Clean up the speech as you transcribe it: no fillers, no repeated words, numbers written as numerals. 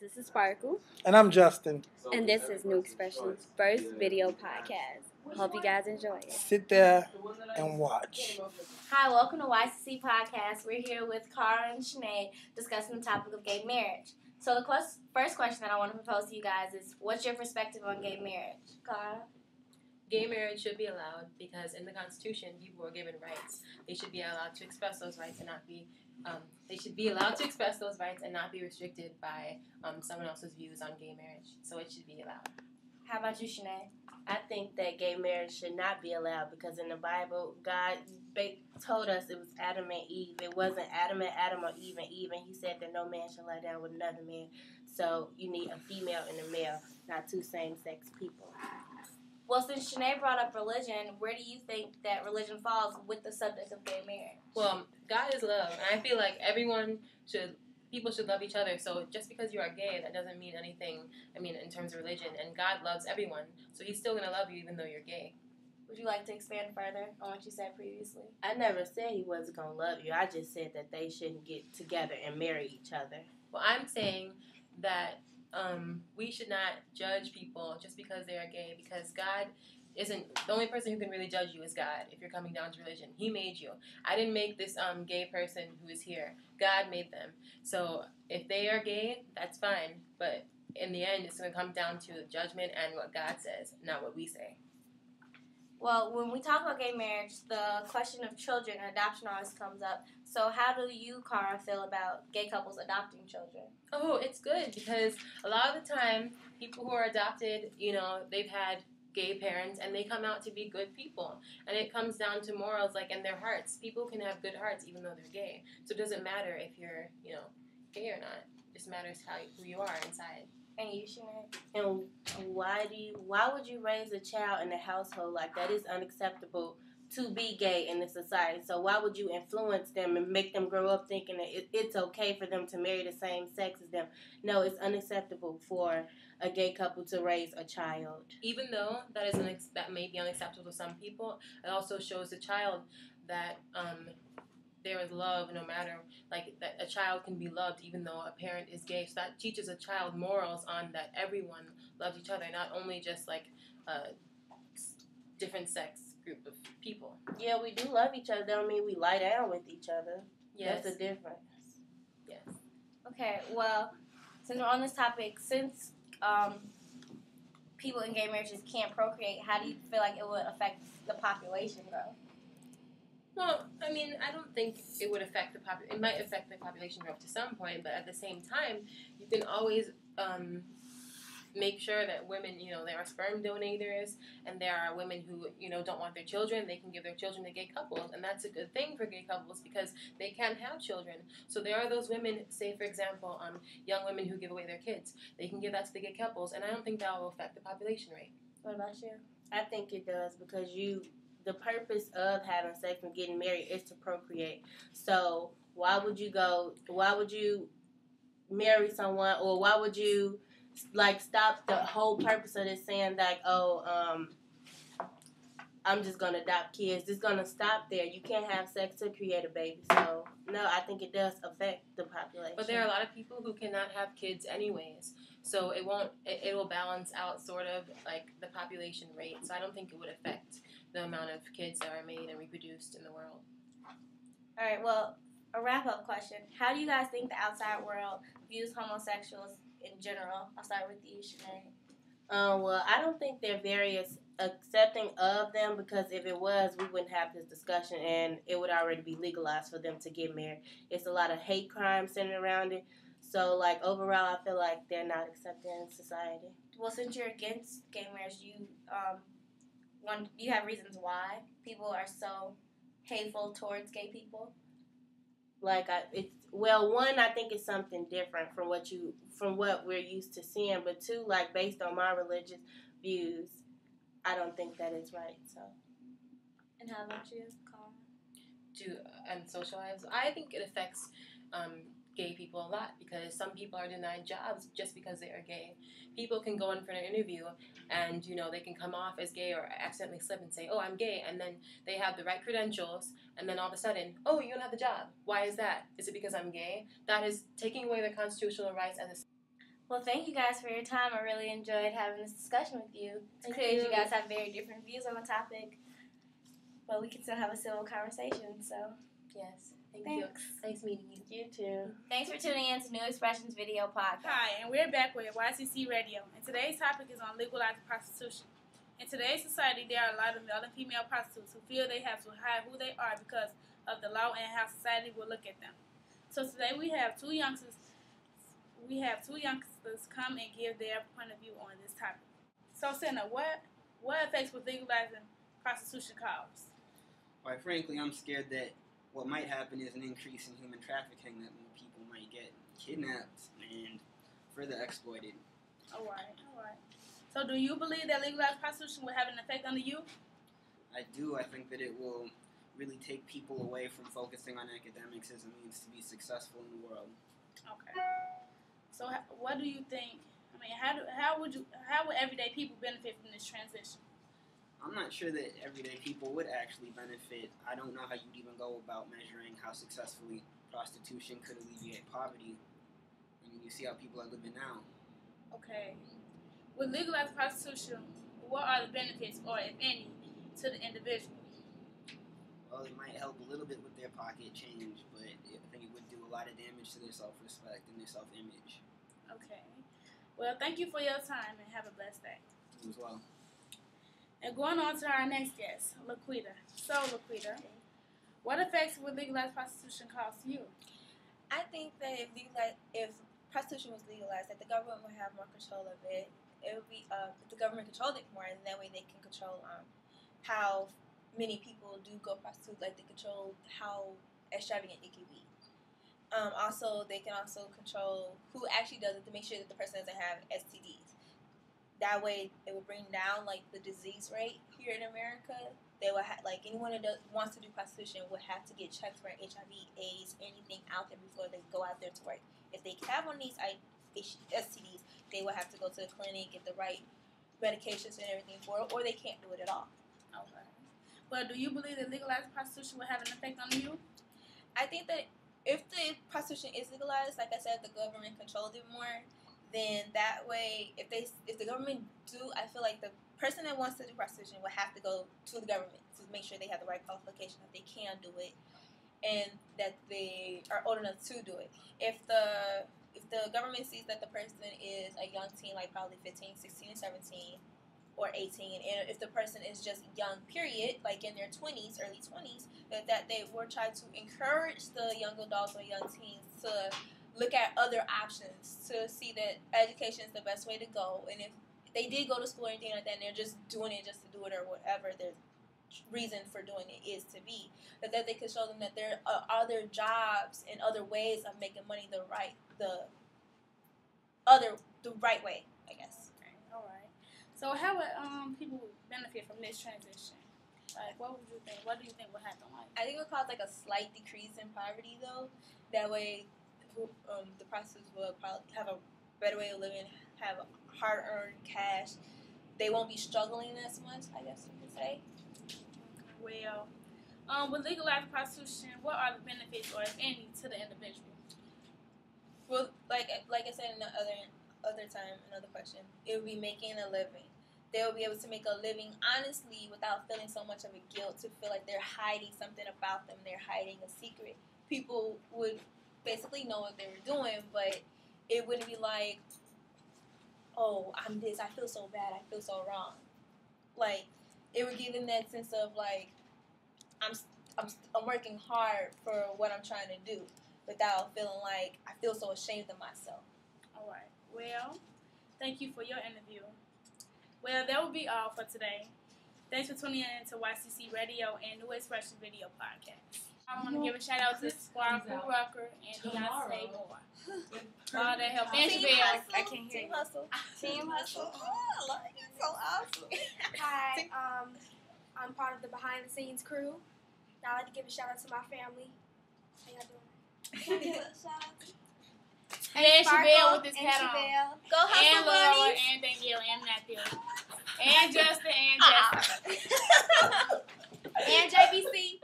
This is Sparkle. And I'm Justin. And this is New Expressions' first video podcast. Hope you guys enjoy it. Sit there and watch. Hi, welcome to YCC Podcast. We're here with Cara and Shanae discussing the topic of gay marriage. So the first question that I want to propose to you guys is, what's your perspective on gay marriage? Cara? Gay marriage should be allowed because in the Constitution, people are given rights. They should be allowed to express those rights and not be. They should be allowed to express those rights and not be restricted by someone else's views on gay marriage. So it should be allowed. How about you, Shanae? I think that gay marriage should not be allowed because in the Bible, God told us it was Adam and Eve. It wasn't Adam or Eve and Eve. And he said that no man shall lie down with another man. So you need a female and a male, not two same-sex people. Well, since Shanae brought up religion, where do you think that religion falls with the subject of gay marriage? Well, God is love, and I feel like people should love each other. So just because you are gay, that doesn't mean anything, in terms of religion. And God loves everyone, so he's still going to love you even though you're gay. Would you like to expand further on what you said previously? I never said he wasn't going to love you. I just said that they shouldn't get together and marry each other. Well, I'm saying that we should not judge people just because they are gay, because God isn't the only person who can really judge you is God. If you're coming down to religion, he made you. I didn't make this gay person who is here. God made them. So if they are gay, that's fine. But in the end, it's going to come down to judgment and what God says, not what we say. Well, when we talk about gay marriage, the question of children and adoption always comes up. So how do you, Cara, feel about gay couples adopting children? Oh, it's good because a lot of the time, people who are adopted, they've had gay parents and they come out to be good people. And it comes down to morals, and their hearts. People can have good hearts even though they're gay. So it doesn't matter if you're, gay or not. It just matters who you are inside. And you, Shanae? And why would you raise a child in a household like that? Is unacceptable to be gay in this society. So why would you influence them and make them grow up thinking that it's okay for them to marry the same sex as them? No, it's unacceptable for a gay couple to raise a child. Even though that may be unacceptable to some people, it also shows the child that there is love no matter, that a child can be loved even though a parent is gay. So that teaches a child morals on that everyone loves each other, not only just a different sex group of people. Yeah, we do love each other. Don't mean we lie down with each other. Yes. That's the difference. Yes. Okay, well, since we're on this topic, since people in gay marriages can't procreate, how do you feel like it would affect the population growth? Well, I don't think it would affect the population. It might affect the population growth to some point, but at the same time, you can always make sure that women, there are sperm donators, and there are women who, don't want their children. They can give their children to gay couples, and that's a good thing for gay couples because they can't have children. So there are those women, say, for example, young women who give away their kids. They can give that to the gay couples, and I don't think that will affect the population rate. What about you? I think it does because the purpose of having sex and getting married is to procreate. So why would you marry someone, or why would you stop the whole purpose of this saying I'm just going to adopt kids? It's going to stop there. You can't have sex to create a baby. So, no, I think it does affect the population. But there are a lot of people who cannot have kids anyways. So it will balance out sort of the population rate. So I don't think it would affect the amount of kids that are made and reproduced in the world. All right, well, a wrap-up question. How do you guys think the outside world views homosexuals in general? I'll start with you, Shanae. Well, I don't think they're very accepting of them because if it was, we wouldn't have this discussion and it would already be legalized for them to get married. It's a lot of hate crime centered around it. So, overall, I feel like they're not accepted in society. Well, since you're against gay marriage, you have reasons why people are so hateful towards gay people? One, I think it's something different from what we're used to seeing. But two, based on my religious views, I don't think that is right. So. And how about you, Cara? And social lives, I think it affects gay people a lot because some people are denied jobs just because they are gay. People can go in for an interview and, they can come off as gay or accidentally slip and say, oh, I'm gay, and then they have the right credentials, and then all of a sudden, oh, you don't have the job. Why is that? Is it because I'm gay? That is taking away their constitutional rights as a Well, thank you guys for your time. I really enjoyed having this discussion with you. It's clear you guys have very different views on the topic, but we can still have a civil conversation, so Yes. Thank thanks. you. Nice meeting you. You too. Thanks for tuning in to New Expressions Video Podcast. Hi, and we're back with YCC Radio, and today's topic is on legalized prostitution. In today's society, there are a lot of male and female prostitutes who feel they have to hide who they are because of the law and how society will look at them. So today we have two youngsters come and give their point of view on this topic. So, Senna, what effects would legalizing prostitution cause? Quite frankly, I'm scared that what might happen is an increase in human trafficking, that more people might get kidnapped and further exploited. All right. So do you believe that legalized prostitution will have an effect on the youth? I do. I think that it will really take people away from focusing on academics as a means to be successful in the world. Okay. So what do you think? I mean, how would everyday people benefit from this transition? I'm not sure that everyday people would actually benefit. I don't know how you'd even go about measuring how successfully prostitution could alleviate poverty. I mean, you see how people are living now. Okay. With legalized prostitution, what are the benefits, or if any, to the individual? Well, it might help a little bit with their pocket change, but I think it would do a lot of damage to their self-respect and their self-image. Okay. Well, thank you for your time, and have a blessed day. You as well. And going on to our next guest, Laquita. So, Laquita, what effects would legalized prostitution cause to you? I think that if prostitution was legalized, that the government would have more control of it. It would be if the government controlled it more, and that way they can control how many people do go prostitute. Like they control how extravagant it can be. Also, they can also control who actually does it to make sure that the person doesn't have STDs. That way, it will bring down like the disease rate here in America. They will like anyone that wants to do prostitution would have to get checked for HIV, AIDS, anything out there before they go out there to work. If they have one of these STDs, they will have to go to the clinic, get the right medications and everything for it, or they can't do it at all. Okay. Well, do you believe that legalized prostitution will have an effect on you? I think that if the prostitution is legalized, like I said, the government controlled it more, then that way, if the government do, I feel like the person that wants to do prostitution will have to go to the government to make sure they have the right qualification, that they can do it, and that they are old enough to do it. If the government sees that the person is a young teen, like probably 15, 16, and 17, or 18, and if the person is just young, period, like in their 20s, early 20s, that they will try to encourage the young adults or young teens to look at other options, to see that education is the best way to go. And if they did go to school or anything like that, and they're just doing it just to do it, or whatever their reason for doing it is to be, but that they could show them that there are other jobs and other ways of making money the right way, I guess. Okay. All right. So how would people benefit from this transition? Like, what would you think? What do you think would happen? Like, I think it would cause like a slight decrease in poverty, though. That way, the prostitutes will probably have a better way of living, have hard-earned cash. They won't be struggling as much, I guess you could say. well, with legalized prostitution, what are the benefits, or if any, to the individual? Well, like I said in the another question, it would be making a living. They will be able to make a living honestly without feeling so much of a guilt, to feel like they're hiding something about them, they're hiding a secret. People would basically know what they were doing, but it wouldn't be like, oh, I'm this, I feel so bad, I feel so wrong. Like, it would give them that sense of like, I'm working hard for what I'm trying to do, without feeling like I feel so ashamed of myself. All right. Well, thank you for your interview. Well, that will be all for today. Thanks for tuning in to YCC Radio and New Expression Video Podcast. I want to give a shout out to Sparkle Rucker and Beyonce Moore. All that help. And Shabelle. I can't hear Team you. Hustle. Team Hustle. Oh, I like it. So awesome. Hi, I'm part of the behind the scenes crew. I'd like to give a shout out to my family. How y'all doing? Shout out to And Sparkle Shabelle with his and hat on. Shabelle. Go Hustle And Laura Bunnies. and Danielle and Matthew. And Justin and Jessica. And JBC.